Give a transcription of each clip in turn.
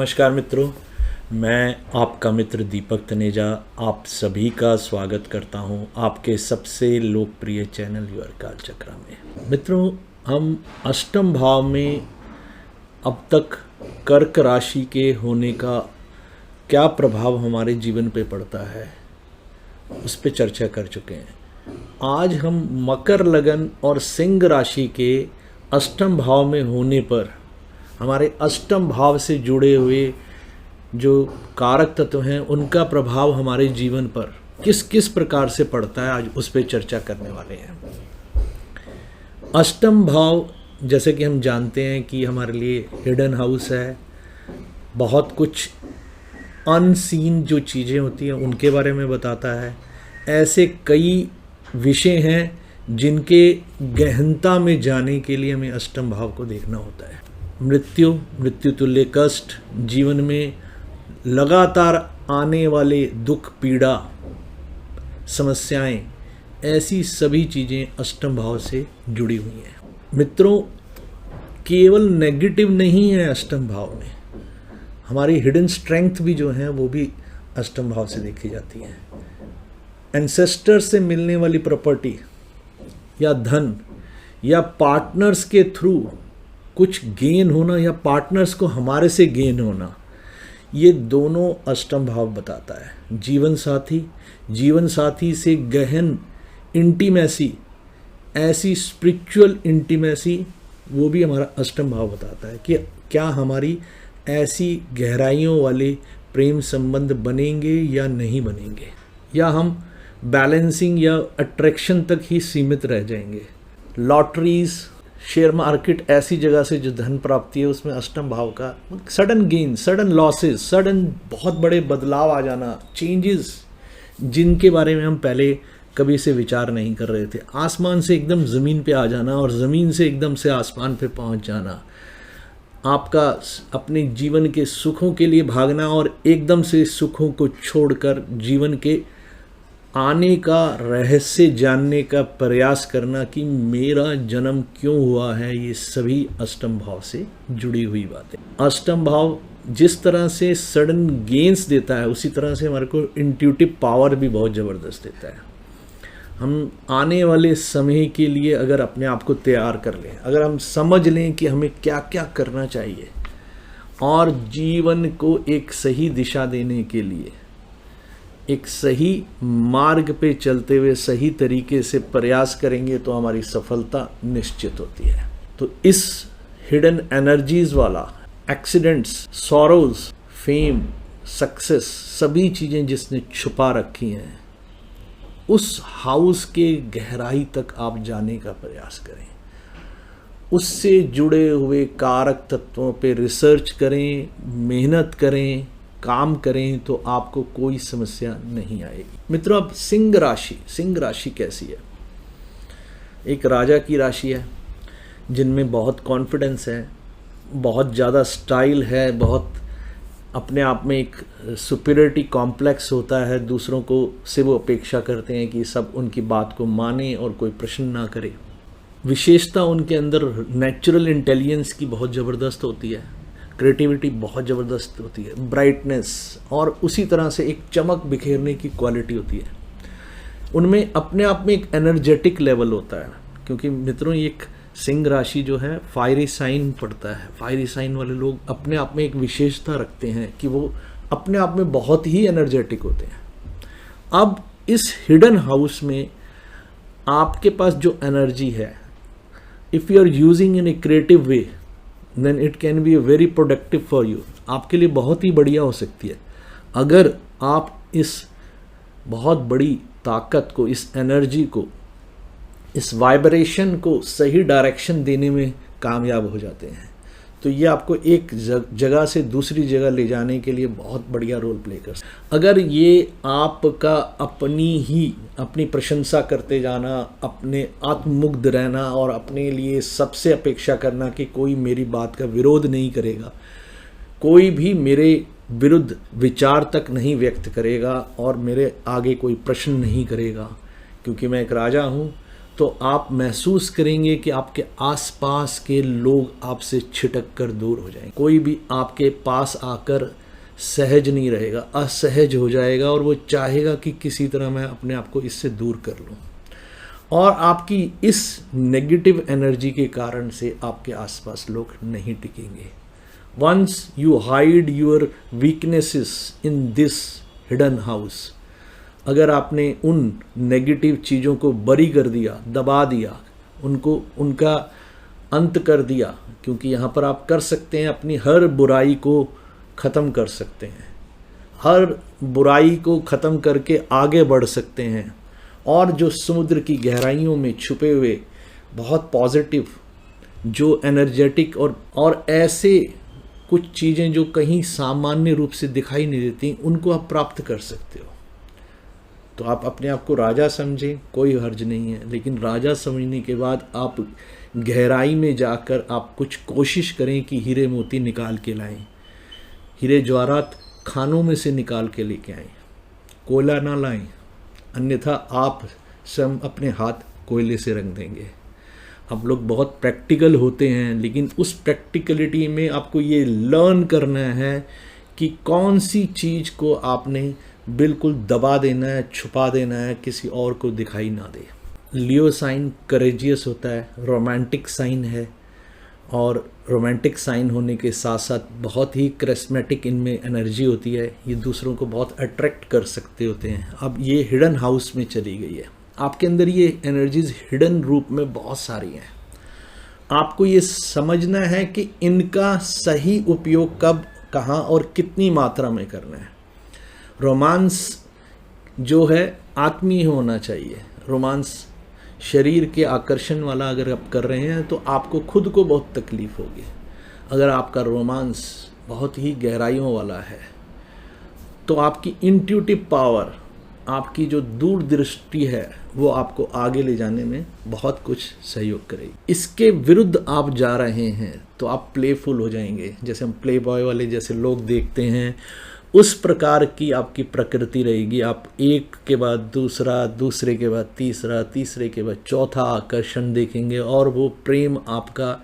नमस्कार मित्रों, मैं आपका मित्र दीपक तनेजा आप सभी का स्वागत करता हूं आपके सबसे लोकप्रिय चैनल योर कालचक्र में। मित्रों, हम अष्टम भाव में अब तक कर्क राशि के होने का क्या प्रभाव हमारे जीवन पे पड़ता है उस पे चर्चा कर चुके हैं। आज हम मकर लगन और सिंह राशि के अष्टम भाव में होने पर हमारे अष्टम भाव से जुड़े हुए जो कारक तत्व हैं उनका प्रभाव हमारे जीवन पर किस किस प्रकार से पड़ता है, आज उस पर चर्चा करने वाले हैं। अष्टम भाव जैसे कि हम जानते हैं कि हमारे लिए हिडन हाउस है। बहुत कुछ अनसीन जो चीज़ें होती हैं उनके बारे में बताता है। ऐसे कई विषय हैं जिनके गहनता में जाने के लिए हमें अष्टम भाव को देखना होता है। मृत्यु तुल्य कष्ट, जीवन में लगातार आने वाले दुख पीड़ा समस्याएं, ऐसी सभी चीज़ें अष्टम भाव से जुड़ी हुई हैं। मित्रों, केवल नेगेटिव नहीं है अष्टम भाव में, हमारी हिडन स्ट्रेंथ भी जो है वो भी अष्टम भाव से देखी जाती है। एंसेस्टर से मिलने वाली प्रॉपर्टी या धन या पार्टनर्स के थ्रू कुछ गेन होना या पार्टनर्स को हमारे से गेन होना, ये दोनों अष्टम भाव बताता है। जीवन साथी से गहन इंटीमेसी, ऐसी स्पिरिचुअल इंटीमेसी, वो भी हमारा अष्टम भाव बताता है कि क्या हमारी ऐसी गहराइयों वाले प्रेम संबंध बनेंगे या नहीं बनेंगे, या हम बैलेंसिंग या अट्रैक्शन तक ही सीमित रह जाएंगे। लॉटरीज, शेयर मार्केट, ऐसी जगह से जो धन प्राप्ति है उसमें अष्टम भाव का sudden gain, sudden losses, sudden बहुत बड़े बदलाव आ जाना, चेंजेस जिनके बारे में हम पहले कभी से विचार नहीं कर रहे थे। आसमान से एकदम ज़मीन पे आ जाना और ज़मीन से एकदम से आसमान पे पहुंच जाना, आपका अपने जीवन के सुखों के लिए भागना और एकदम से सुखों को छोड़कर जीवन के आने का रहस्य जानने का प्रयास करना कि मेरा जन्म क्यों हुआ है, ये सभी अष्टम भाव से जुड़ी हुई बातें। अष्टम भाव जिस तरह से सडन गेन्स देता है उसी तरह से हमारे को इंट्यूटिव पावर भी बहुत ज़बरदस्त देता है। हम आने वाले समय के लिए अगर अपने आप को तैयार कर लें, अगर हम समझ लें कि हमें क्या क्या करना चाहिए और जीवन को एक सही दिशा देने के लिए एक सही मार्ग पे चलते हुए सही तरीके से प्रयास करेंगे तो हमारी सफलता निश्चित होती है। तो इस हिडन एनर्जीज वाला एक्सीडेंट्स, सॉरोज, फेम, सक्सेस, सभी चीज़ें जिसने छुपा रखी हैं, उस हाउस के गहराई तक आप जाने का प्रयास करें। उससे जुड़े हुए कारक तत्वों पे रिसर्च करें, मेहनत करें, काम करें तो आपको कोई समस्या नहीं आएगी। मित्रों, अब सिंह राशि कैसी है? एक राजा की राशि है जिनमें बहुत कॉन्फिडेंस है, बहुत ज़्यादा स्टाइल है, बहुत अपने आप में एक सुपीरियरिटी कॉम्प्लेक्स होता है। दूसरों को से वो अपेक्षा करते हैं कि सब उनकी बात को माने और कोई प्रश्न ना करे। विशेषता उनके अंदर नेचुरल इंटेलिजेंस की बहुत ज़बरदस्त होती है, क्रिएटिविटी बहुत ज़बरदस्त होती है, ब्राइटनेस, और उसी तरह से एक चमक बिखेरने की क्वालिटी होती है। उनमें अपने आप में एक एनर्जेटिक लेवल होता है, क्योंकि मित्रों एक सिंह राशि जो है फायरी साइन पड़ता है। फायरी साइन वाले लोग अपने आप में एक विशेषता रखते हैं कि वो अपने आप में बहुत ही एनर्जेटिक होते हैं। अब इस हिडन हाउस में आपके पास जो एनर्जी है, if you are using in a creative way, then it can be very productive for you, आपके लिए बहुत ही बढ़िया हो सकती है अगर आप इस बहुत बड़ी ताकत को, इस एनर्जी को, इस वाइब्रेशन को सही डायरेक्शन देने में कामयाब हो जाते हैं। तो ये आपको एक जगह से दूसरी जगह ले जाने के लिए बहुत बढ़िया रोल प्ले कर सकता है। अगर ये आपका अपनी प्रशंसा करते जाना, अपने आत्ममुग्ध रहना और अपने लिए सबसे अपेक्षा करना कि कोई मेरी बात का विरोध नहीं करेगा, कोई भी मेरे विरुद्ध विचार तक नहीं व्यक्त करेगा और मेरे आगे कोई प्रश्न नहीं करेगा, क्योंकि मैं एक राजा हूँ तो आप महसूस करेंगे कि आपके आसपास के लोग आपसे छिटक कर दूर हो जाएंगे। कोई भी आपके पास आकर सहज नहीं रहेगा, असहज हो जाएगा और वो चाहेगा कि किसी तरह मैं अपने आप को इससे दूर कर लूं। और आपकी इस नेगेटिव एनर्जी के कारण से आपके आसपास लोग नहीं टिकेंगे। Once you hide your weaknesses in this hidden house, अगर आपने उन नेगेटिव चीज़ों को बरी कर दिया, दबा दिया, उनका अंत कर दिया, क्योंकि यहाँ पर आप कर सकते हैं, अपनी हर बुराई को ख़त्म कर सकते हैं, हर बुराई को ख़त्म करके आगे बढ़ सकते हैं। और जो समुद्र की गहराइयों में छुपे हुए बहुत पॉजिटिव, जो एनर्जेटिक और ऐसे कुछ चीज़ें जो कहीं सामान्य रूप से दिखाई नहीं देती, उनको आप प्राप्त कर सकते हो। तो आप अपने आप को राजा समझें, कोई हर्ज नहीं है, लेकिन राजा समझने के बाद आप गहराई में जाकर आप कुछ कोशिश करें कि हीरे मोती निकाल के लाएं, हीरे जवाहरात खानों में से निकाल के लेके आएं, कोयला ना लाएं, अन्यथा आप स्वयं अपने हाथ कोयले से रंग देंगे। आप लोग बहुत प्रैक्टिकल होते हैं, लेकिन उस प्रैक्टिकलिटी में आपको ये लर्न करना है कि कौन सी चीज़ को आपने बिल्कुल दबा देना है, छुपा देना है, किसी और को दिखाई ना दे। लियो साइन करेजियस होता है, रोमांटिक साइन है, और रोमांटिक साइन होने के साथ साथ बहुत ही करिश्मेटिक इनमें एनर्जी होती है, ये दूसरों को बहुत अट्रैक्ट कर सकते होते हैं। अब ये हिडन हाउस में चली गई है, आपके अंदर ये एनर्जीज हिडन रूप में बहुत सारी हैं। आपको ये समझना है कि इनका सही उपयोग कब, कहाँ और कितनी मात्रा में करना है। रोमांस जो है आत्मीय होना चाहिए। रोमांस शरीर के आकर्षण वाला अगर आप कर रहे हैं तो आपको खुद को बहुत तकलीफ होगी। अगर आपका रोमांस बहुत ही गहराइयों वाला है तो आपकी इंट्यूटिव पावर, आपकी जो दूरदृष्टि है, वो आपको आगे ले जाने में बहुत कुछ सहयोग करेगी। इसके विरुद्ध आप जा रहे हैं तो आप प्लेफुल हो जाएंगे, जैसे हम प्ले बॉय वाले जैसे लोग देखते हैं, उस प्रकार की आपकी प्रकृति रहेगी। आप एक के बाद दूसरा, दूसरे के बाद तीसरा, तीसरे के बाद चौथा आकर्षण देखेंगे, और वो प्रेम आपका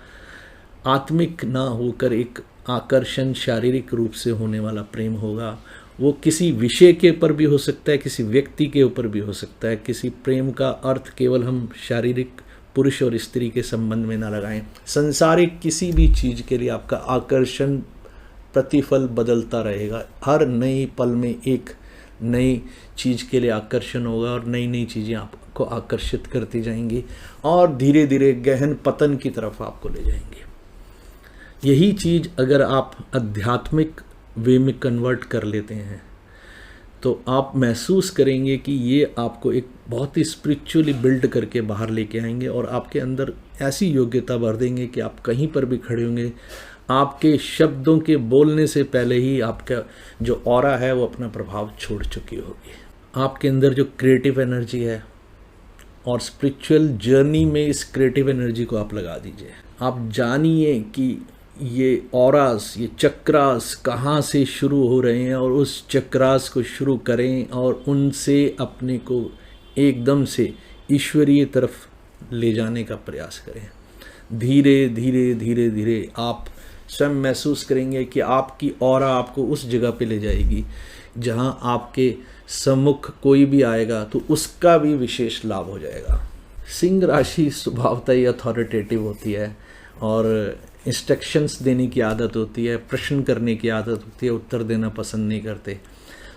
आत्मिक ना होकर एक आकर्षण शारीरिक रूप से होने वाला प्रेम होगा। वो किसी विषय के ऊपर भी हो सकता है, किसी व्यक्ति के ऊपर भी हो सकता है। किसी प्रेम का अर्थ केवल हम शारीरिक पुरुष और स्त्री के संबंध में ना लगाएं। संसारिक किसी भी चीज़ के लिए आपका आकर्षण प्रतिफल बदलता रहेगा। हर नई पल में एक नई चीज़ के लिए आकर्षण होगा और नई नई चीज़ें आपको आकर्षित करती जाएंगी और धीरे धीरे गहन पतन की तरफ आपको ले जाएंगे। यही चीज़ अगर आप आध्यात्मिक वे में कन्वर्ट कर लेते हैं तो आप महसूस करेंगे कि ये आपको एक बहुत ही स्पिरिचुअली बिल्ड करके बाहर लेके आएंगे और आपके अंदर ऐसी योग्यता भर देंगे कि आप कहीं पर भी खड़े होंगे, आपके शब्दों के बोलने से पहले ही आपका जो ऑरा है वो अपना प्रभाव छोड़ चुकी होगी। आपके अंदर जो क्रिएटिव एनर्जी है और स्पिरिचुअल जर्नी में इस क्रिएटिव एनर्जी को आप लगा दीजिए। आप जानिए कि ये ऑरास, ये चक्रास कहाँ से शुरू हो रहे हैं और उस चक्रास को शुरू करें और उनसे अपने को एकदम से ईश्वरीय तरफ ले जाने का प्रयास करें। धीरे धीरे धीरे धीरे आप स्वयं महसूस करेंगे कि आपकी ऑरा आपको उस जगह पे ले जाएगी जहाँ आपके सम्मुख कोई भी आएगा तो उसका भी विशेष लाभ हो जाएगा। सिंह राशि स्वभावतः ही अथॉरिटेटिव होती है और इंस्ट्रक्शंस देने की आदत होती है, प्रश्न करने की आदत होती है, उत्तर देना पसंद नहीं करते।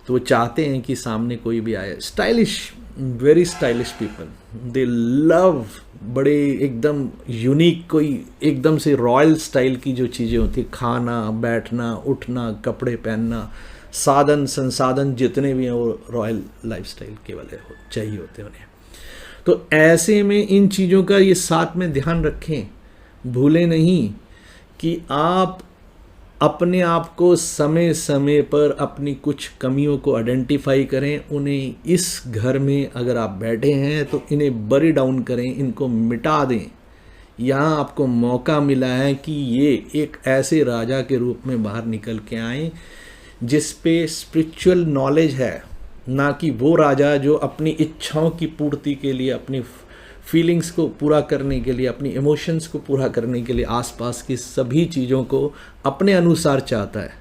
तो वो चाहते हैं कि सामने कोई भी आए। स्टाइलिश, वेरी स्टाइलिश पीपल, दे लव बड़े एकदम यूनिक, कोई एकदम से रॉयल स्टाइल की जो चीज़ें होती है, खाना, बैठना, उठना, कपड़े पहनना, साधन संसाधन जितने भी हैं वो रॉयल लाइफस्टाइल केवल चाहिए होते हैं उन्हें। तो ऐसे में इन चीज़ों का ये साथ में ध्यान रखें, भूलें नहीं कि आप अपने आप को समय समय पर अपनी कुछ कमियों को आइडेंटिफाई करें। उन्हें इस घर में अगर आप बैठे हैं तो इन्हें बरी डाउन करें, इनको मिटा दें। यहाँ आपको मौका मिला है कि ये एक ऐसे राजा के रूप में बाहर निकल के आएँ जिस पे स्पिरिचुअल नॉलेज है, ना कि वो राजा जो अपनी इच्छाओं की पूर्ति के लिए, अपनी फीलिंग्स को पूरा करने के लिए, अपनी इमोशंस को पूरा करने के लिए आसपास की सभी चीज़ों को अपने अनुसार चाहता है,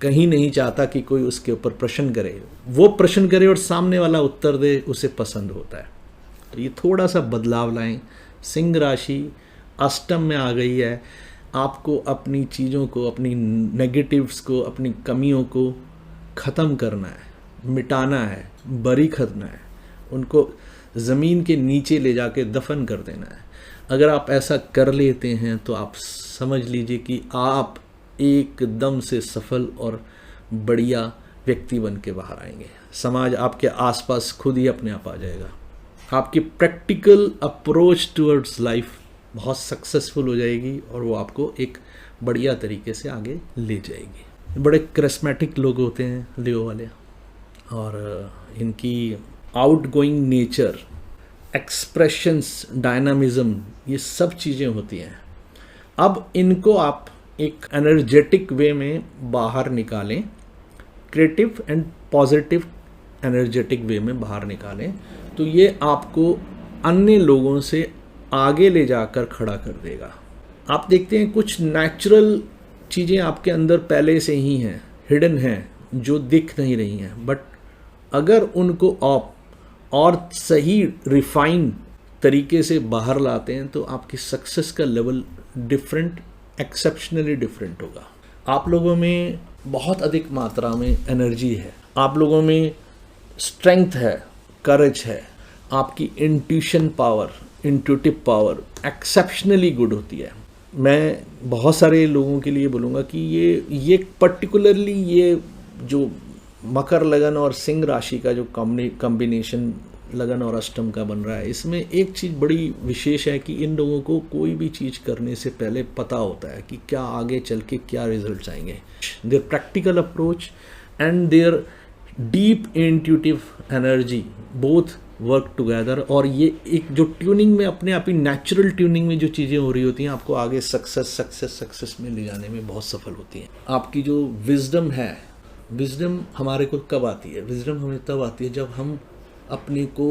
कहीं नहीं चाहता कि कोई उसके ऊपर प्रश्न करे। वो प्रश्न करे और सामने वाला उत्तर दे, उसे पसंद होता है। तो ये थोड़ा सा बदलाव लाएं। सिंह राशि अष्टम में आ गई है। आपको अपनी चीज़ों को, अपनी नेगेटिव्स को, अपनी कमियों को ख़त्म करना है, मिटाना है, बरी करना है, उनको ज़मीन के नीचे ले जाके दफन कर देना है। अगर आप ऐसा कर लेते हैं तो आप समझ लीजिए कि आप एकदम से सफल और बढ़िया व्यक्ति बन के बाहर आएंगे। समाज आपके आसपास खुद ही अपने आप आ जाएगा। आपकी प्रैक्टिकल अप्रोच टुवर्ड्स लाइफ बहुत सक्सेसफुल हो जाएगी और वो आपको एक बढ़िया तरीके से आगे ले जाएगी। बड़े करिस्मेटिक लोग होते हैं लियो वाले, और इनकी आउटगोइंग नेचर, एक्सप्रेशंस, डायनामिज्म, ये सब चीज़ें होती हैं। अब इनको आप एक एनर्जेटिक वे में बाहर निकालें, क्रिएटिव एंड पॉजिटिव एनर्जेटिक वे में बाहर निकालें, तो ये आपको अन्य लोगों से आगे ले जाकर खड़ा कर देगा। आप देखते हैं कुछ नेचुरल चीज़ें आपके अंदर पहले से ही हैं, हिडन हैं, जो दिख नहीं रही हैं, बट अगर उनको आप और सही रिफाइन तरीके से बाहर लाते हैं तो आपकी सक्सेस का लेवल डिफरेंट, एक्सेप्शनली डिफरेंट होगा। आप लोगों में बहुत अधिक मात्रा में एनर्जी है, आप लोगों में स्ट्रेंथ है, करेज है, आपकी intuition power, intuitive power exceptionally good होती है। मैं बहुत सारे लोगों के लिए बोलूँगा कि ये पर्टिकुलरली ये जो मकर लगन और सिंह राशि का जो कॉम्बिनेशन लगन और अष्टम का बन रहा है, इसमें एक चीज़ बड़ी विशेष है कि इन लोगों को कोई भी चीज़ करने से पहले पता होता है कि क्या आगे चल के क्या रिजल्ट्स आएंगे। Their practical approach and their deep intuitive energy both work together, और ये एक जो ट्यूनिंग में अपने आप ही नेचुरल ट्यूनिंग में जो चीज़ें हो रही होती हैं, आपको आगे सक्सेस में ले जाने में बहुत सफल होती हैं। आपकी जो विजडम है, विजडम हमारे को कब आती है? विजडम हमें तब आती है जब हम अपने को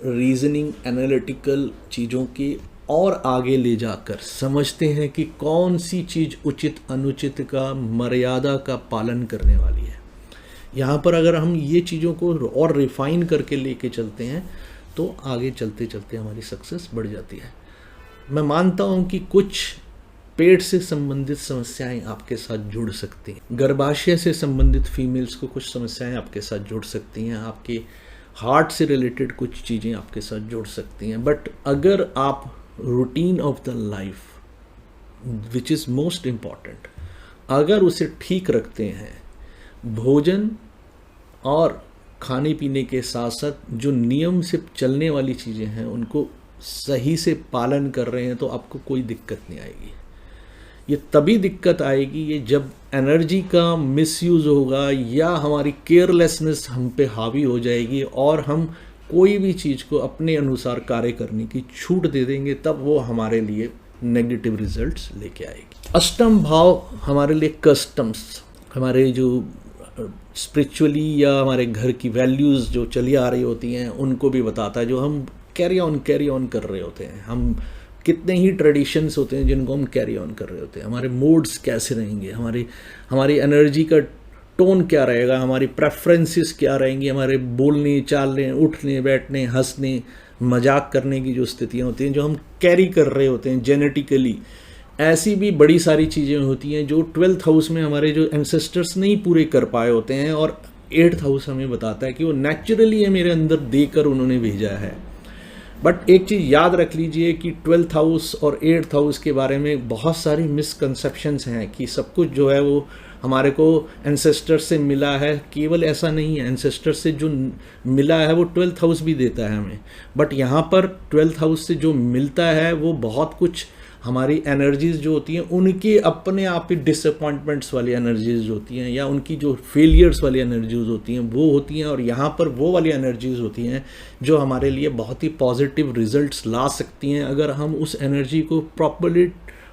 रीजनिंग, एनालिटिकल चीज़ों के और आगे ले जाकर समझते हैं कि कौन सी चीज़ उचित अनुचित का, मर्यादा का पालन करने वाली है। यहाँ पर अगर हम ये चीज़ों को और रिफाइन करके लेके चलते हैं तो आगे चलते चलते हमारी सक्सेस बढ़ जाती है। मैं मानता हूँ कि कुछ पेट से संबंधित समस्याएं आपके साथ जुड़ सकती हैं, गर्भाशय से संबंधित फीमेल्स को कुछ समस्याएं आपके साथ जुड़ सकती हैं, आपके हार्ट से रिलेटेड कुछ चीज़ें आपके साथ जुड़ सकती हैं। बट अगर आप routine of the life which is most important, अगर उसे ठीक रखते हैं, भोजन और खाने पीने के साथ साथ जो नियम से चलने वाली चीज़ें हैं उनको सही से पालन कर रहे हैं, तो आपको कोई दिक्कत नहीं आएगी। ये तभी दिक्कत आएगी ये जब एनर्जी का मिसयूज़ होगा या हमारी केयरलेसनेस हम पे हावी हो जाएगी और हम कोई भी चीज़ को अपने अनुसार कार्य करने की छूट दे देंगे, तब वो हमारे लिए नेगेटिव रिजल्ट्स लेके आएगी। अष्टम भाव हमारे लिए कस्टम्स, हमारे जो स्पिरिचुअली या हमारे घर की वैल्यूज़ जो चली आ रही होती हैं उनको भी बताता है, जो हम कैरी ऑन कर रहे होते हैं। हम कितने ही ट्रेडिशंस होते हैं जिनको हम कैरी ऑन कर रहे होते हैं। हमारे मूड्स कैसे रहेंगे, हमारी एनर्जी का टोन क्या रहेगा, हमारी प्रेफरेंसेस क्या रहेंगी, हमारे बोलने, चालने, उठने, बैठने, हंसने, मजाक करने की जो स्थितियाँ होती हैं जो हम कैरी कर रहे होते हैं जेनेटिकली। ऐसी भी बड़ी सारी चीज़ें होती हैं जो 12th हाउस में हमारे जो एंसेस्टर्स नहीं पूरे कर पाए होते हैं, और 8th हाउस हमें बताता है कि वो नेचुरली है मेरे अंदर देकर उन्होंने भेजा है। बट एक चीज़ याद रख लीजिए कि 12th हाउस और 8th हाउस के बारे में बहुत सारी मिसकंसेप्शंस हैं कि सब कुछ जो है वो हमारे को एंसेस्टर से मिला है। केवल ऐसा नहीं है, एंसेस्टर से जो मिला है वो 12th हाउस भी देता है हमें, बट यहाँ पर 12th हाउस से जो मिलता है वो बहुत कुछ हमारी एनर्जीज़ जो होती हैं उनकी अपने आप ही डिसअपॉइंटमेंट्स वाली एनर्जीज़ जो होती हैं या उनकी जो फेलियर्स वाली एनर्जीज़ होती हैं वो होती हैं, और यहाँ पर वो वाली एनर्जीज़ होती हैं जो हमारे लिए बहुत ही पॉजिटिव रिजल्ट्स ला सकती हैं अगर हम उस एनर्जी को प्रॉपरली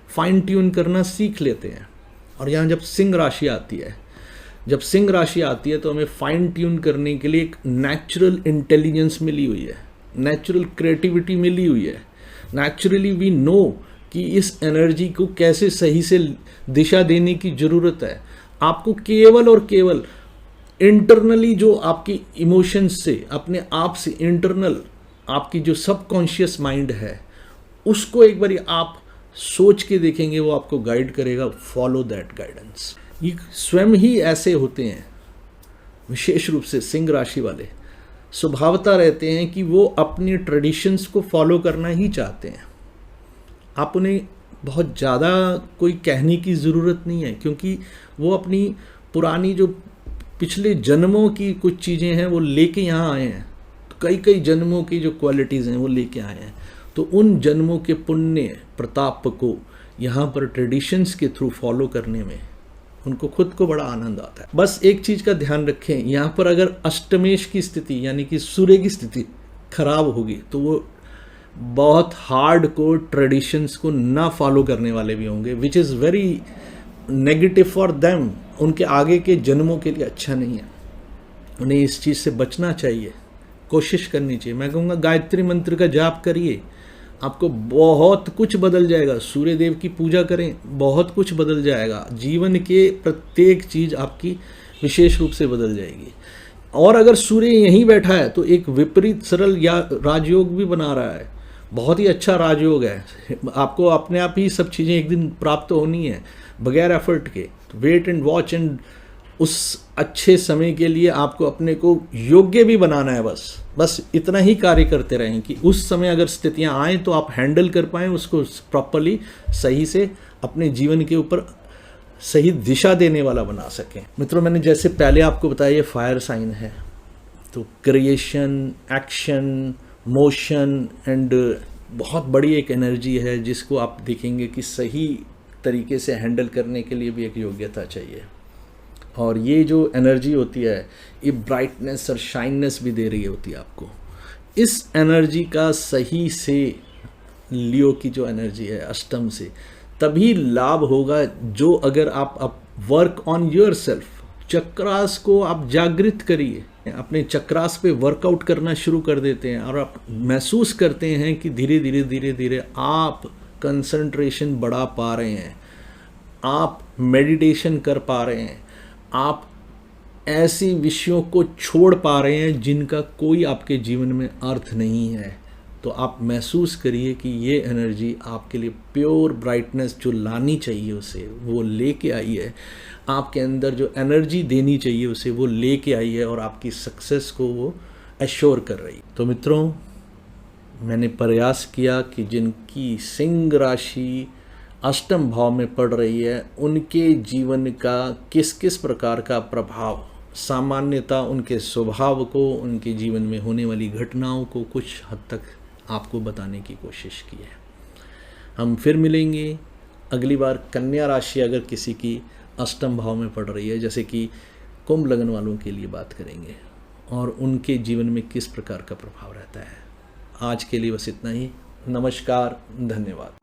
फाइन ट्यून करना सीख लेते हैं। और यहाँ जब सिंह राशि आती है तो हमें फाइन ट्यून करने के लिए एक नेचुरल इंटेलिजेंस मिली हुई है। नेचुरल क्रिएटिविटी मिली हुई है। नेचुरली वी नो कि इस एनर्जी को कैसे सही से दिशा देने की ज़रूरत है। आपको केवल और केवल इंटरनली जो आपकी इमोशंस से, अपने आप से इंटरनल आपकी जो सबकॉन्शियस माइंड है, उसको एक बार आप सोच के देखेंगे, वो आपको गाइड करेगा। Follow that guidance. ये स्वयं ही ऐसे होते हैं, विशेष रूप से सिंह राशि वाले स्वभावता रहते हैं कि वो अपनी ट्रेडिशंस को फॉलो करना ही चाहते हैं। आप उन्हें बहुत ज़्यादा कोई कहने की ज़रूरत नहीं है, क्योंकि वो अपनी पुरानी जो पिछले जन्मों की कुछ चीज़ें हैं वो लेके यहाँ आए हैं। तो कई कई जन्मों की जो क्वालिटीज़ हैं वो लेके आए हैं। तो उन जन्मों के पुण्य प्रताप को यहाँ पर ट्रेडिशंस के थ्रू फॉलो करने में उनको खुद को बड़ा आनंद आता है। बस एक चीज़ का ध्यान रखें, यहाँ पर अगर अष्टमेश की स्थिति यानी कि सूर्य की स्थिति खराब होगी तो वो बहुत हार्ड कोर ट्रेडिशंस को ना फॉलो करने वाले भी होंगे, which is very negative for them. उनके आगे के जन्मों के लिए अच्छा नहीं है। उन्हें इस चीज़ से बचना चाहिए, कोशिश करनी चाहिए। मैं कहूँगा गायत्री मंत्र का जाप करिए, आपको बहुत कुछ बदल जाएगा। सूर्य देव की पूजा करें, बहुत कुछ बदल जाएगा। जीवन के प्रत्येक चीज़ आपकी विशेष रूप से बदल जाएगी। और अगर सूर्य यहीं बैठा है तो एक विपरीत सरल या राजयोग भी बना रहा है, बहुत ही अच्छा राजयोग है। आपको अपने आप ही सब चीज़ें एक दिन प्राप्त होनी है बगैर एफर्ट के। वेट एंड वॉच एंड उस अच्छे समय के लिए आपको अपने को योग्य भी बनाना है। बस इतना ही कार्य करते रहें कि उस समय अगर स्थितियां आएँ तो आप हैंडल कर पाएँ उसको प्रॉपरली, सही से अपने जीवन के ऊपर सही दिशा देने वाला बना सकें। मित्रों, मैंने जैसे पहले आपको बताया ये फायर साइन है, तो क्रिएशन, एक्शन, मोशन एंड बहुत बड़ी एक एनर्जी है जिसको आप देखेंगे कि सही तरीके से हैंडल करने के लिए भी एक योग्यता चाहिए। और ये जो एनर्जी होती है ये ब्राइटनेस और शाइननेस भी दे रही होती है आपको। इस एनर्जी का सही से लियो की जो एनर्जी है अष्टम से तभी लाभ होगा जो अगर आप work on your self, chakras को आप जागृत करिए, अपने चक्रास पे वर्कआउट करना शुरू कर देते हैं और आप महसूस करते हैं कि धीरे धीरे आप कंसंट्रेशन बढ़ा पा रहे हैं, आप मेडिटेशन कर पा रहे हैं, आप ऐसे विषयों को छोड़ पा रहे हैं जिनका कोई आपके जीवन में अर्थ नहीं है। तो आप महसूस करिए कि ये एनर्जी आपके लिए प्योर ब्राइटनेस जो लानी चाहिए उसे वो लेके आई है, आपके अंदर जो एनर्जी देनी चाहिए उसे वो लेके आई है और आपकी सक्सेस को वो एश्योर कर रही है। तो मित्रों, मैंने प्रयास किया कि जिनकी सिंह राशि अष्टम भाव में पड़ रही है उनके जीवन का किस किस प्रकार का प्रभाव, सामान्यता उनके स्वभाव को, उनके जीवन में होने वाली घटनाओं को कुछ हद तक आपको बताने की कोशिश की है। हम फिर मिलेंगे अगली बार। कन्या राशि अगर किसी की अष्टम भाव में पड़ रही है, जैसे कि कुंभ लगन वालों के लिए बात करेंगे और उनके जीवन में किस प्रकार का प्रभाव रहता है। आज के लिए बस इतना ही। नमस्कार, धन्यवाद।